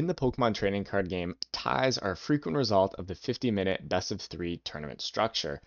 In the Pokemon trading card game, ties are a frequent result of the 50-minute best-of-3 tournament structure.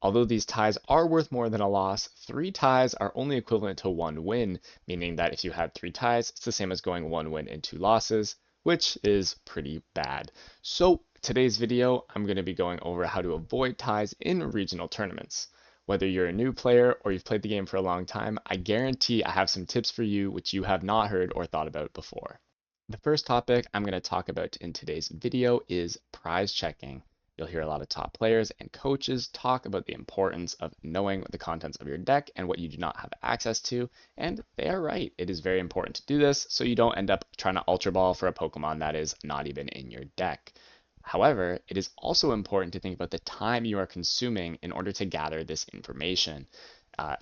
Although these ties are worth more than a loss, 3 ties are only equivalent to 1 win, meaning that if you had 3 ties, it's the same as going 1 win and 2 losses, which is pretty bad. So today's video, I'm going to be going over how to avoid ties in regional tournaments. Whether you're a new player or you've played the game for a long time, I guarantee I have some tips for you which you have not heard or thought about before. The first topic I'm going to talk about in today's video is prize checking. You'll hear a lot of top players and coaches talk about the importance of knowing the contents of your deck and what you do not have access to, and they are right. It is very important to do this so you don't end up trying to Ultra Ball for a Pokemon that is not even in your deck. However, it is also important to think about the time you are consuming in order to gather this information.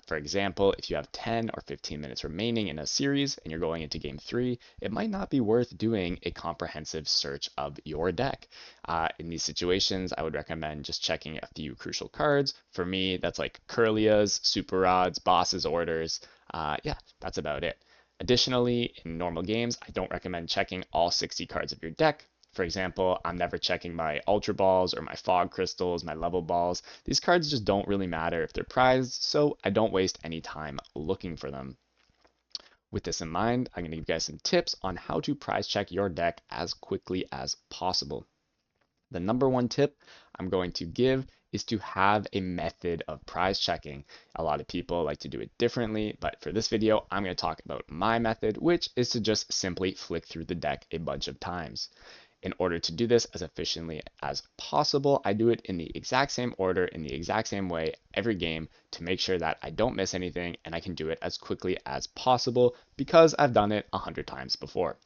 For example, if you have 10 or 15 minutes remaining in a series and you're going into game 3, it might not be worth doing a comprehensive search of your deck. In these situations, I would recommend just checking a few crucial cards. For me, that's like Curlias, Super Rods, Boss's Orders. Yeah, that's about it. Additionally, in normal games, I don't recommend checking all 60 cards of your deck. For example, I'm never checking my Ultra Balls or my Fog Crystals, my Level Balls. These cards just don't really matter if they're prized, so I don't waste any time looking for them. With this in mind, I'm going to give you guys some tips on how to prize check your deck as quickly as possible. The number one tip I'm going to give is to have a method of prize checking. A lot of people like to do it differently, but for this video, I'm going to talk about my method, which is to just simply flick through the deck a bunch of times. In order to do this as efficiently as possible, I do it in the exact same order, in the exact same way every game to make sure that I don't miss anything and I can do it as quickly as possible because I've done it 100 times before.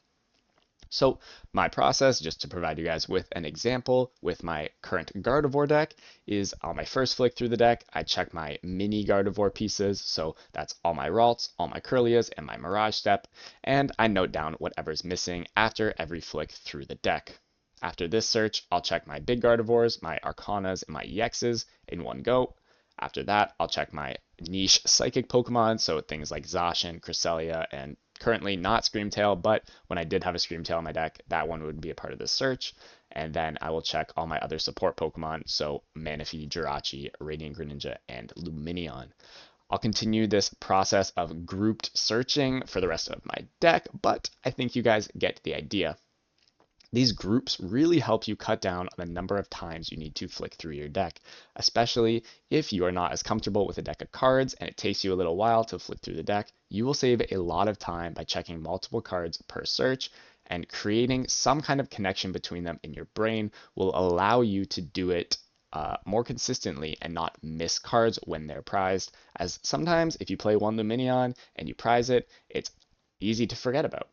So my process, just to provide you guys with an example with my current Gardevoir deck, is on my first flick through the deck, I check my mini Gardevoir pieces, so that's all my Ralts, all my Curlias, and my Mirage Step, and I note down whatever's missing after every flick through the deck. After this search, I'll check my big Gardevoirs, my Arcanas, and my EXs in one go. After that, I'll check my niche Psychic Pokemon, so things like Zacian, Cresselia, and currently not Screamtail, but when I did have a Screamtail in my deck, that one would be a part of this search. And then I will check all my other support Pokemon, so Manaphy, Jirachi, Radiant Greninja, and Lumineon. I'll continue this process of grouped searching for the rest of my deck, but I think you guys get the idea. These groups really help you cut down on the number of times you need to flick through your deck, especially if you are not as comfortable with a deck of cards and it takes you a little while to flick through the deck. You will save a lot of time by checking multiple cards per search, and creating some kind of connection between them in your brain will allow you to do it more consistently and not miss cards when they're prized, as sometimes if you play one Lumineon and you prize it, it's easy to forget about.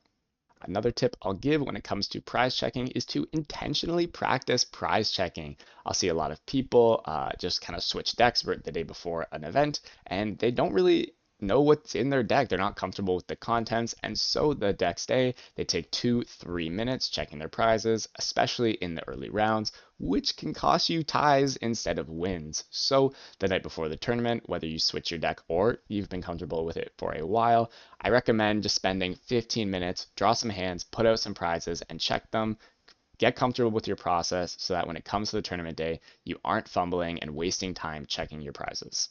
Another tip I'll give when it comes to prize checking is to intentionally practice prize checking. I'll see a lot of people just kind of switch decks the day before an event, and they don't really know what's in their deck. They're not comfortable with the contents, and so the next day they take 2-3 minutes checking their prizes, especially in the early rounds, which can cost you ties instead of wins. So the night before the tournament, whether you switch your deck or you've been comfortable with it for a while, I recommend just spending 15 minutes, draw some hands, put out some prizes, and check them. Get comfortable with your process so that when it comes to the tournament day, you aren't fumbling and wasting time checking your prizes.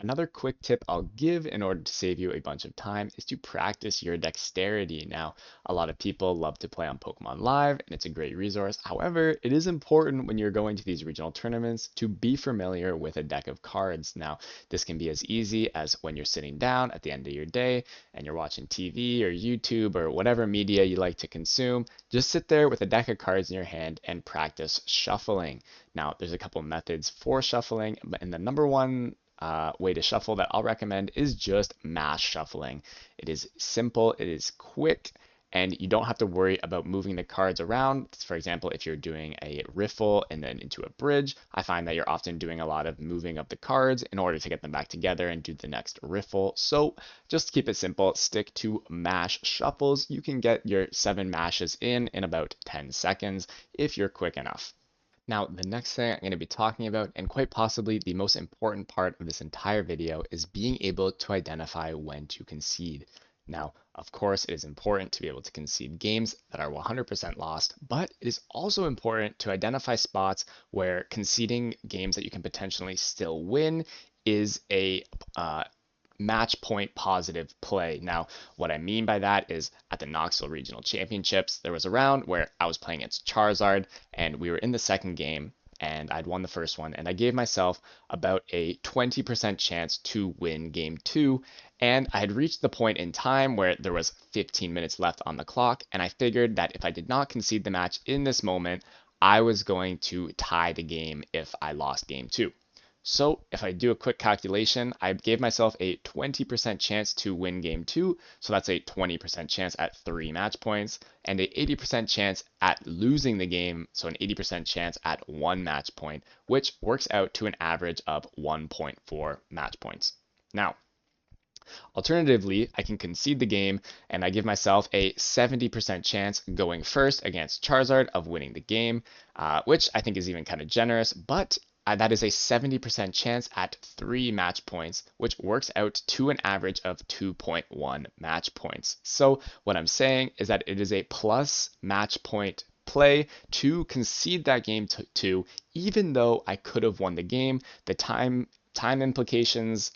Another quick tip I'll give in order to save you a bunch of time is to practice your dexterity. Now, a lot of people love to play on Pokemon Live, and it's a great resource. However, it is important when you're going to these regional tournaments to be familiar with a deck of cards. Now, this can be as easy as when you're sitting down at the end of your day and you're watching TV or YouTube or whatever media you like to consume. Just sit there with a deck of cards in your hand and practice shuffling. Now, there's a couple methods for shuffling, and the number one way to shuffle that I'll recommend is just mass shuffling. It is simple, it is quick, and you don't have to worry about moving the cards around. For example, if you're doing a riffle and then into a bridge, I find that you're often doing a lot of moving of the cards in order to get them back together and do the next riffle. So just keep it simple, stick to mash shuffles. You can get your 7 mashes in about 10 seconds if you're quick enough. Now, the next thing I'm going to be talking about, and quite possibly the most important part of this entire video, is being able to identify when to concede. Now, of course, it is important to be able to concede games that are 100% lost, but it is also important to identify spots where conceding games that you can potentially still win is a match point positive play. Now, what I mean by that is at the Knoxville Regional Championships, there was a round where I was playing against Charizard, and we were in the second game, and I'd won the first one, and I gave myself about a 20% chance to win game two. And I had reached the point in time where there was 15 minutes left on the clock, and I figured that if I did not concede the match in this moment, I was going to tie the game if I lost game two. So if I do a quick calculation, I gave myself a 20% chance to win game two. So that's a 20% chance at 3 match points and a 80% chance at losing the game. So an 80% chance at 1 match point, which works out to an average of 1.4 match points. Now, alternatively, I can concede the game and I give myself a 70% chance going first against Charizard of winning the game, which I think is even kind of generous, but that is a 70% chance at 3 match points, which works out to an average of 2.1 match points. So what I'm saying is that it is a plus match point play to concede that game to, even though I could have won the game. The time implications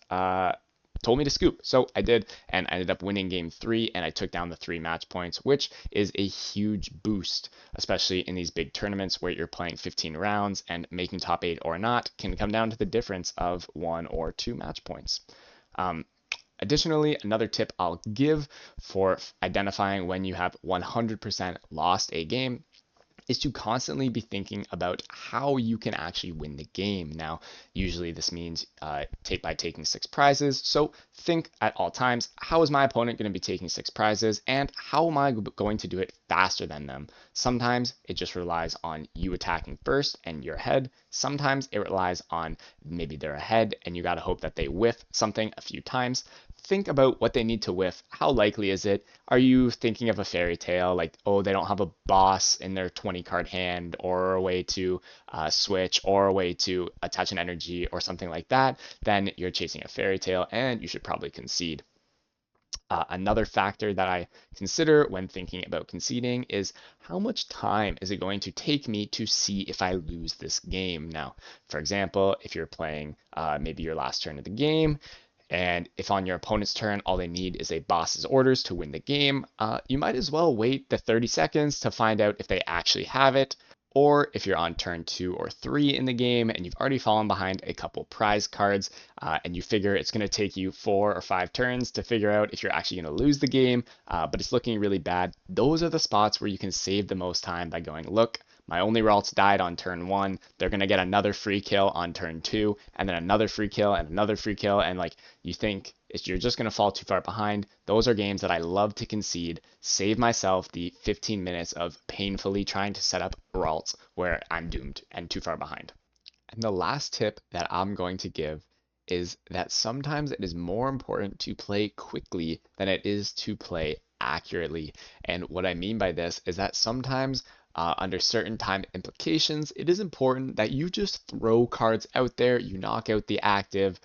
told me to scoop. So I did, and I ended up winning game three, and I took down the 3 match points, which is a huge boost, especially in these big tournaments where you're playing 15 rounds and making top 8 or not can come down to the difference of 1 or 2 match points. Additionally, another tip I'll give for identifying when you have 100% lost a game is to constantly be thinking about how you can actually win the game. Now, usually this means by taking 6 prizes. So think at all times, how is my opponent going to be taking 6 prizes, and how am I going to do it faster than them? Sometimes it just relies on you attacking first and you're ahead. Sometimes it relies on maybe they're ahead and you got to hope that they whiff something a few times. Think about what they need to whiff. How likely is it? Are you thinking of a fairy tale like, oh, they don't have a boss in their 20 card hand, or a way to switch, or a way to attach an energy, or something like that? Then you're chasing a fairy tale and you should probably concede. Another factor that I consider when thinking about conceding is how much time is it going to take me to see if I lose this game. Now, for example, if you're playing maybe your last turn of the game, and if on your opponent's turn all they need is a boss's orders to win the game, you might as well wait the 30 seconds to find out if they actually have it. Or if you're on turn 2 or 3 in the game and you've already fallen behind a couple prize cards, and you figure it's going to take you 4 or 5 turns to figure out if you're actually going to lose the game, but it's looking really bad, those are the spots where you can save the most time by going, look, my only Ralts died on turn 1. They're going to get another free kill on turn 2, and then another free kill, and another free kill. And like, you think you're just going to fall too far behind. Those are games that I love to concede, save myself the 15 minutes of painfully trying to set up Ralts where I'm doomed and too far behind. And the last tip that I'm going to give is that sometimes it is more important to play quickly than it is to play accurately. And what I mean by this is that sometimes under certain time implications, it is important that you just throw cards out there, you knock out the active,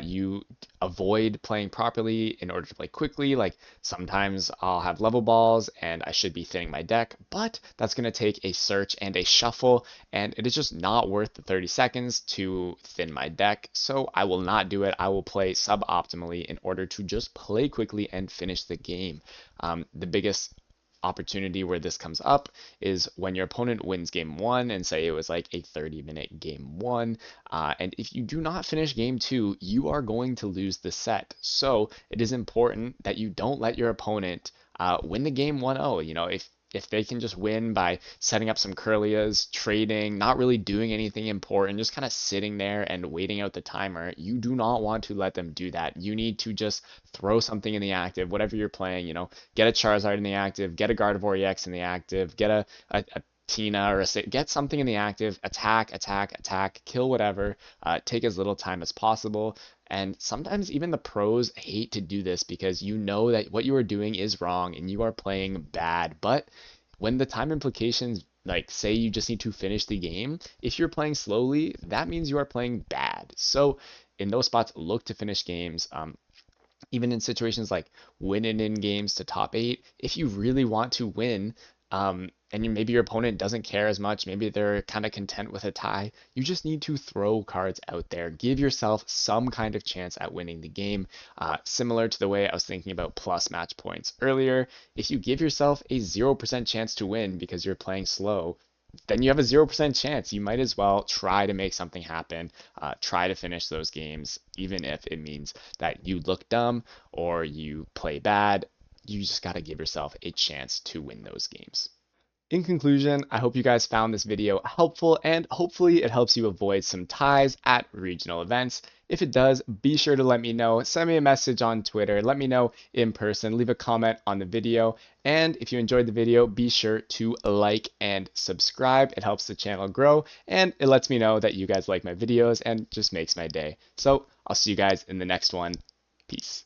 you avoid playing properly in order to play quickly. Like sometimes I'll have level balls and I should be thinning my deck, but that's going to take a search and a shuffle, and it is just not worth the 30 seconds to thin my deck. So I will not do it. I will play suboptimally in order to just play quickly and finish the game. The biggest opportunity where this comes up is when your opponent wins game one, and say it was like a 30-minute game one, and if you do not finish game two, you are going to lose the set. So it is important that you don't let your opponent win the game 1-0. You know, if they can just win by setting up some Curlias, trading, not really doing anything important, just kind of sitting there and waiting out the timer, you do not want to let them do that. You need to just throw something in the active, whatever you're playing, you know, get a Charizard in the active, get a Gardevoir EX in the active, get a Tina or get something in the active, attack, attack, attack, kill whatever, take as little time as possible. And sometimes even the pros hate to do this because you know that what you are doing is wrong and you are playing bad. But when the time implications, like say you just need to finish the game, if you're playing slowly, that means you are playing bad. So in those spots, look to finish games. even in situations like winning in games to top eight, if you really want to win, and maybe your opponent doesn't care as much, maybe they're kind of content with a tie, you just need to throw cards out there. Give yourself some kind of chance at winning the game. Similar to the way I was thinking about plus match points earlier, if you give yourself a 0% chance to win because you're playing slow, then you have a 0% chance. You might as well try to make something happen, try to finish those games, even if it means that you look dumb or you play bad. You just got to give yourself a chance to win those games. In conclusion, I hope you guys found this video helpful and hopefully it helps you avoid some ties at regional events. If it does, be sure to let me know. Send me a message on Twitter. Let me know in person. Leave a comment on the video. And if you enjoyed the video, be sure to like and subscribe. It helps the channel grow and it lets me know that you guys like my videos and just makes my day. So I'll see you guys in the next one. Peace.